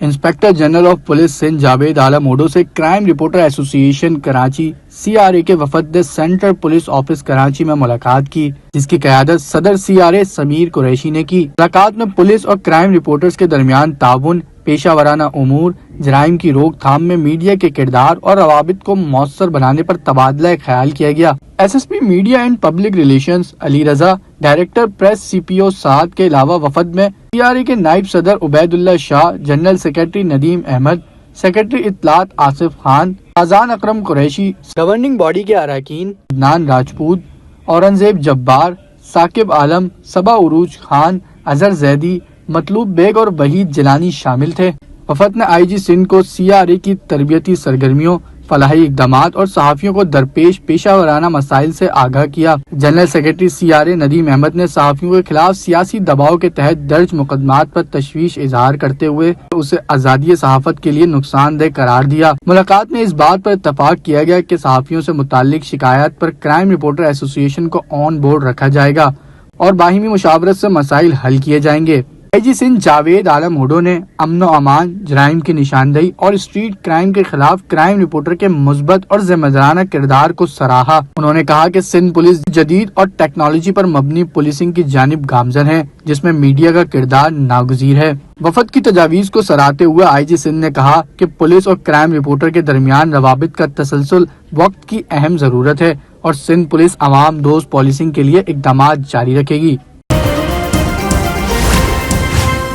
Inspector general of police Sindh Javed Alam ओडो से crime reporter association Karachi CRA के वफद ने सेंट्रल पुलिस ऑफिस कराची में मुलाकात की, जिसकी क़यादत सदर CRA समीर कुरैशी ने की। मुलाकात में पुलिस और क्राइम रिपोर्टर्स के दरमियान ताउन, पेशा वराना उमूर, जराइम की रोकथाम में मीडिया के किरदार और रवाबित को मौसर बनाने पर तबादला ख्याल किया गया। SSP media and public relations Ali Raza, director press CPO Saad के अलावा वफद में CRA के नायब सदर Ubaidullah Shah, general secretary Nadeem Ahmed, secretary इत्तलात आसिफ खान, अजान अकरम कुरैशी, गवर्निंग बॉडी के अरकान अदनान राजपूत, औरंगजेब जब्बार, साकिब आलम, सबा उरूज खान, अजहर जैदी, मतलूब बेग और वहीद जिलानी शामिल थे। वफद ने IG सिंध को CRA की तरबियती सरगर्मियों, फलाही इकदामात और सहाफ़ियों को दरपेश पेशा वराना मसाइल से आगाह किया। General secretary CRA Nadeem Ahmed ने सहाफ़ियों के खिलाफ सियासी दबाव के तहत दर्ज मुकदमात पर तशवीश इजहार करते हुए उसे आज़ादी सहाफ़त के लिए नुकसानदेह करार दिया। मुलाकात में इस बात पर इत्तफाक किया गया कि सहाफ़ियों से मुताल्लिक शिकायत पर क्राइम रिपोर्टर एसोसिएशन को ऑन बोर्ड रखा जाएगा और बाहिमी मुशावरत से मसाइल हल किए जाएंगे। IG सिंध जावेद आलम ओडो ने अमन व अमान, जराइम की निशानदेही और स्ट्रीट क्राइम के खिलाफ क्राइम रिपोर्टर के मुस्बत और जिम्मेदाराना किरदार को सराहा। उन्होंने कहा कि सिंध पुलिस जदीद और टेक्नोलॉजी पर मबनी पुलिसिंग की जानिब गामजन है, जिसमें मीडिया का किरदार नागुज़ीर है। वफद की तजावीज़ को सराहते हुए IG सिंध ने कहा कि पुलिस और क्राइम रिपोर्टर के दरमियान रवाबित का तसलसल वक्त की अहम जरूरत है और सिंध पुलिस अवाम दोस्त पॉलिसिंग के लिए इक़दामात जारी रखेगी।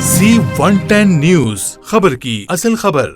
Z110 न्यूज़, खबर की असल खबर।